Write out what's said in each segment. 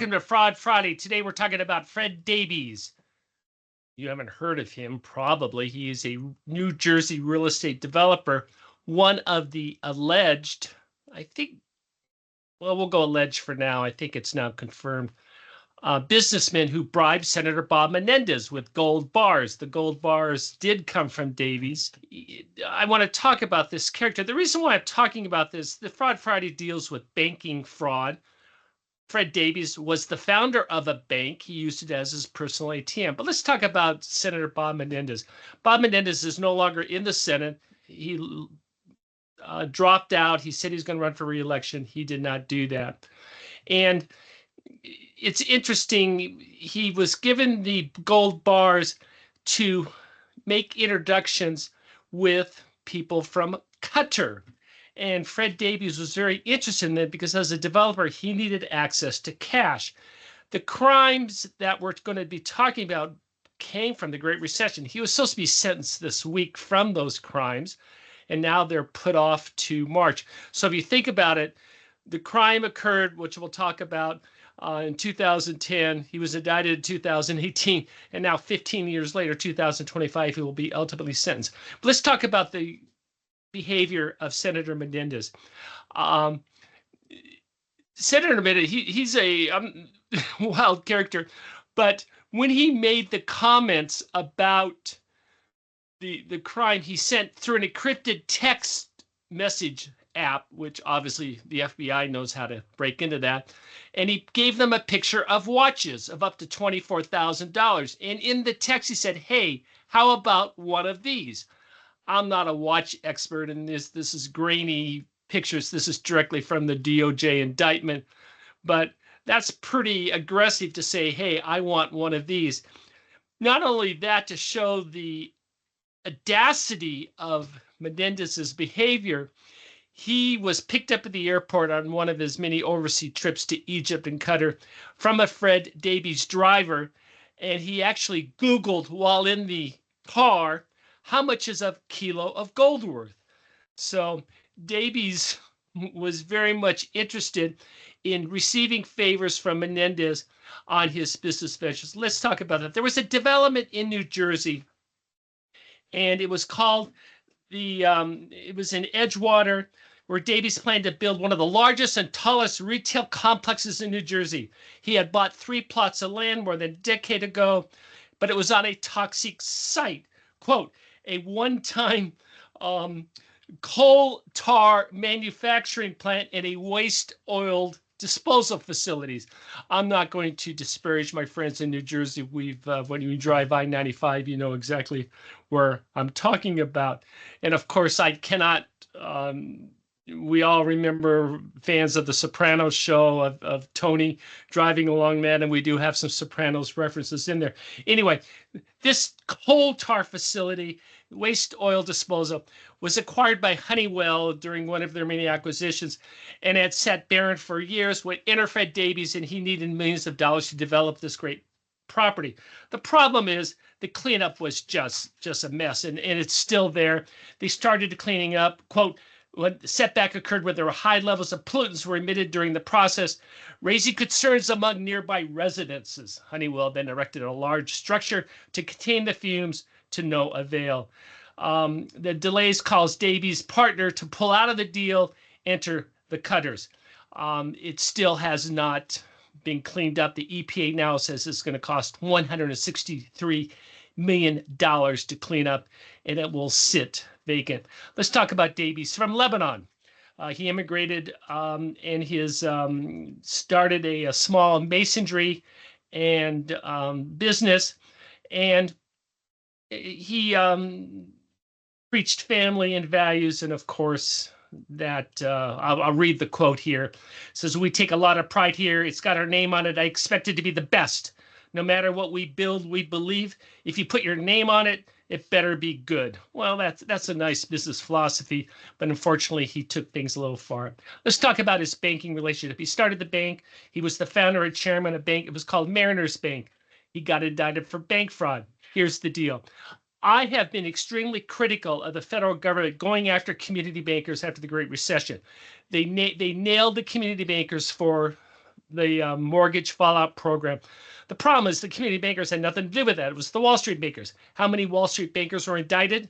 Welcome to Fraud Friday. Today we're talking about Fred Daibes. You haven't heard of him, probably. He is a New Jersey real estate developer, one of the alleged, we'll go alleged for now. I think it's now confirmed, businessman who bribed Senator Bob Menendez with gold bars. The gold bars did come from Daibes. I want to talk about this character. The reason why I'm talking about this, the Fraud Friday deals with banking fraud. Fred Daibes was the founder of a bank. He used it as his personal ATM. But let's talk about Senator Bob Menendez. Bob Menendez is no longer in the Senate. He dropped out. He said he's going to run for re-election. He did not do that. And it's interesting. He was given the gold bars to make introductions with people from Qatar. And Fred Daibes was very interested in that because as a developer, he needed access to cash. The crimes that we're going to be talking about came from the Great Recession. He was supposed to be sentenced this week from those crimes, and now they're put off to March. So if you think about it, the crime occurred, which we'll talk about, in 2010. He was indicted in 2018, and now 15 years later, 2025, he will be ultimately sentenced. But let's talk about the behavior of Senator Menendez. Senator Menendez, he's a wild character, but when he made the comments about the crime, he sent through an encrypted text message app, which obviously the FBI knows how to break into that, and he gave them a picture of watches of up to $24,000. And in the text, he said, "Hey, how about one of these?" I'm not a watch expert in this. This is grainy pictures. This is directly from the DOJ indictment. But that's pretty aggressive to say, hey, I want one of these. Not only that, to show the audacity of Menendez's behavior, he was picked up at the airport on one of his many overseas trips to Egypt and Qatar from a Fred Daibes driver. And he actually Googled while in the car, how much is a kilo of gold worth? So Daibes was very much interested in receiving favors from Menendez on his business ventures. Let's talk about that. There was a development in New Jersey, and it was called it was in Edgewater, where Daibes planned to build one of the largest and tallest retail complexes in New Jersey. He had bought 3 plots of land more than a decade ago, but it was on a toxic site. Quote, a one-time coal tar manufacturing plant and a waste oil disposal facilities. I'm not going to disparage my friends in New Jersey. When you drive I-95, you know exactly where I'm talking about. And of course, I cannot, we all remember fans of the Sopranos show of Tony driving along that, and we do have some Sopranos references in there. Anyway, this coal tar facility, waste oil disposal, was acquired by Honeywell during one of their many acquisitions and had sat barren for years when Fred Daibes, and he needed millions of dollars to develop this great property. The problem is the cleanup was just a mess, and it's still there. They started cleaning up, quote, when the setback occurred where there were high levels of pollutants were emitted during the process, raising concerns among nearby residences. Honeywell then erected a large structure to contain the fumes to no avail. The delays caused Daibes' partner to pull out of the deal, enter the Qatars. It still has not been cleaned up. The EPA now says it's going to cost $163 million to clean up, and it will sit vacant. Let's talk about Daibes from Lebanon. He immigrated and his started a small masonry and business, and he preached family and values, and of course that I'll read the quote here. It says, "We take a lot of pride here. It's got our name on it. I expect it to be the best. No matter what we build, we believe if you put your name on it, it better be good." Well, that's a nice business philosophy, but unfortunately, he took things a little far. Let's talk about his banking relationship. He started the bank. He was the founder and chairman of a bank. It was called Mariners Bank. He got indicted for bank fraud. Here's the deal. I have been extremely critical of the federal government going after community bankers after the Great Recession. They nailed the community bankers for the mortgage fallout program. The problem is the community bankers had nothing to do with that. It was the Wall Street bankers. How many Wall Street bankers were indicted?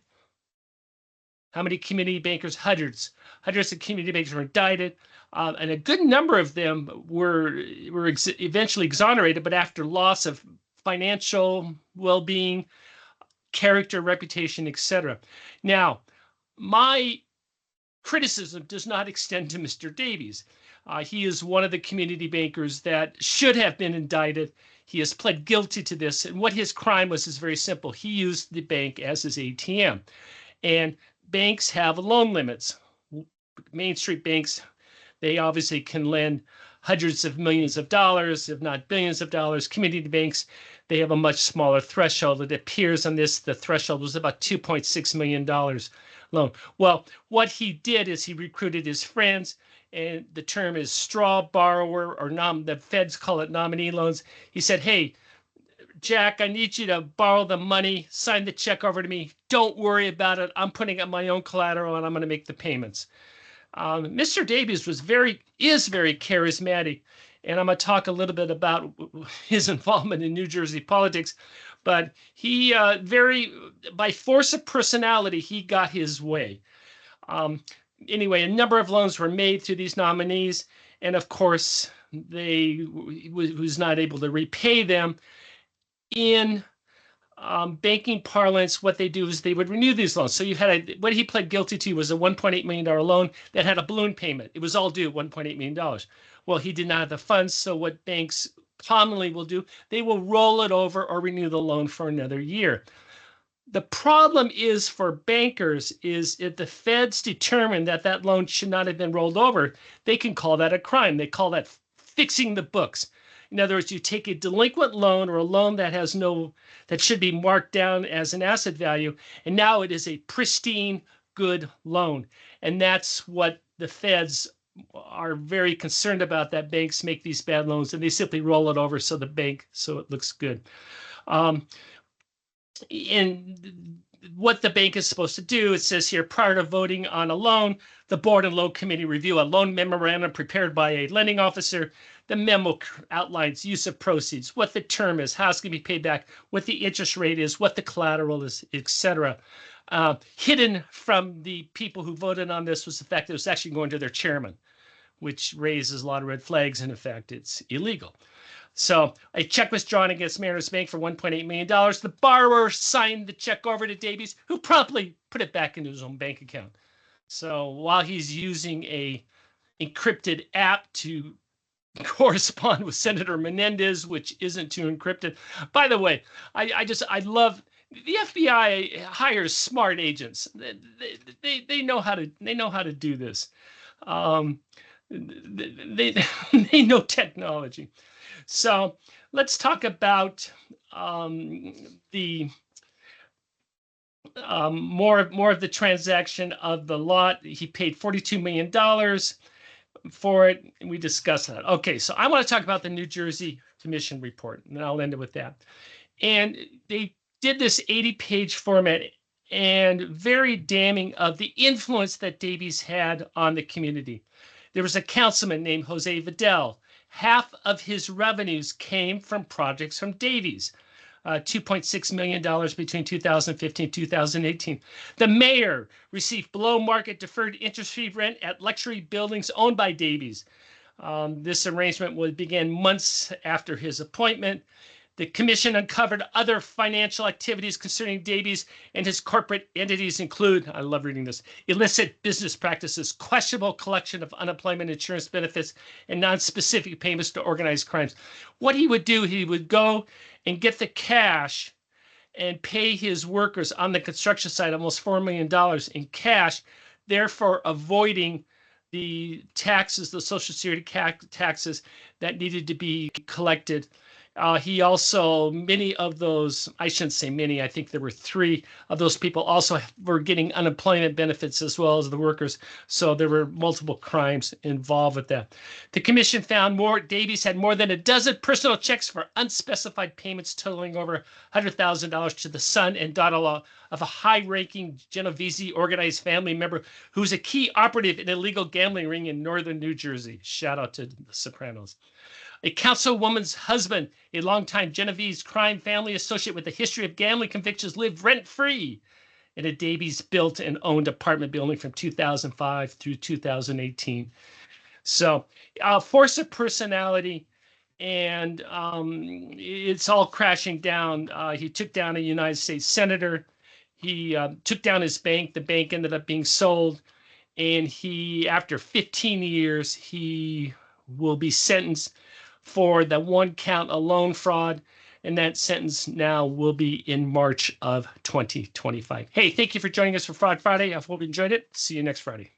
How many community bankers? Hundreds. Hundreds of community bankers were indicted. And a good number of them were eventually exonerated, but after loss of financial well-being, character, reputation, etc. Now, my criticism does not extend to Mr. Daibes. He is one of the community bankers that should have been indicted. He has pled guilty to this, and what his crime was is very simple. He used the bank as his ATM, and banks have loan limits. Main Street banks, they obviously can lend hundreds of millions of dollars, if not billions of dollars. Community banks, they have a much smaller threshold. It appears on this, the threshold was about $2.6 million loan. Well, what he did is he recruited his friends, and the term is straw borrower, or the feds call it nominee loans. He said, hey, Jack, I need you to borrow the money, sign the check over to me. Don't worry about it. I'm putting up my own collateral and I'm going to make the payments. Mr. Daibes is very charismatic, and I'm going to talk a little bit about his involvement in New Jersey politics. But he by force of personality, he got his way. Anyway, a number of loans were made to these nominees, and of course, he was not able to repay them. In banking parlance, what they do is they would renew these loans. So you had what he pled guilty to was a $1.8 million loan that had a balloon payment. It was all due $1.8 million. Well, he did not have the funds. So what banks commonly will do, they will roll it over or renew the loan for another year. The problem is for bankers is if the feds determine that that loan should not have been rolled over, they can call that a crime. They call that fixing the books. In other words, you take a delinquent loan or a loan that has that should be marked down as an asset value, and now it is a pristine, good loan. And that's what the feds are very concerned about, that banks make these bad loans and they simply roll it over so it looks good. And what the bank is supposed to do, it says here, prior to voting on a loan, the board and loan committee review a loan memorandum prepared by a lending officer. The memo outlines use of proceeds, what the term is, how it's going to be paid back, what the interest rate is, what the collateral is, etc. Hidden from the people who voted on this was the fact that it was actually going to their chairman, which raises a lot of red flags. In effect, it's illegal. So a check was drawn against Mariners Bank for $1.8 million. The borrower signed the check over to Daibes, who promptly put it back into his own bank account. So while he's using a encrypted app to correspond with Senator Menendez, which isn't too encrypted. By the way, I love the FBI hires smart agents. They know how to do this. They know technology. So let's talk about the more of the transaction of the lot. He paid $42 million for it, and we discussed that. Okay, so I want to talk about the New Jersey Commission report, and I'll end it with that. And they did this 80-page format, and very damning of the influence that Daibes had on the community. There was a councilman named Jose Vidal. Half of his revenues came from projects from Daibes. $2.6 million between 2015 and 2018. The mayor received below market deferred interest-free rent at luxury buildings owned by Daibes. This arrangement began months after his appointment. The commission uncovered other financial activities concerning Daibes, and his corporate entities include, I love reading this, illicit business practices, questionable collection of unemployment insurance benefits, and non-specific payments to organized crimes. What he would do, he would go and get the cash and pay his workers on the construction site almost $4 million in cash, therefore avoiding the taxes, the Social Security taxes that needed to be collected. He also, many of those, I shouldn't say many, I think there were 3 of those people also were getting unemployment benefits as well as the workers. So there were multiple crimes involved with that. The commission found Daibes had more than a dozen personal checks for unspecified payments totaling over $100,000 to the son and daughter-in-law of a high-ranking Genovese organized family member who's a key operative in an illegal gambling ring in northern New Jersey. Shout out to the Sopranos. A councilwoman's husband, a longtime Genovese crime family associate with a history of gambling convictions, lived rent-free in a Daibes built and owned apartment building from 2005 through 2018. So, force of personality, and it's all crashing down. He took down a United States senator. He took down his bank. The bank ended up being sold. And he, after 15 years, he will be sentenced for the one count of loan fraud. And that sentence now will be in March of 2025. Hey, thank you for joining us for Fraud Friday. I hope you enjoyed it. See you next Friday.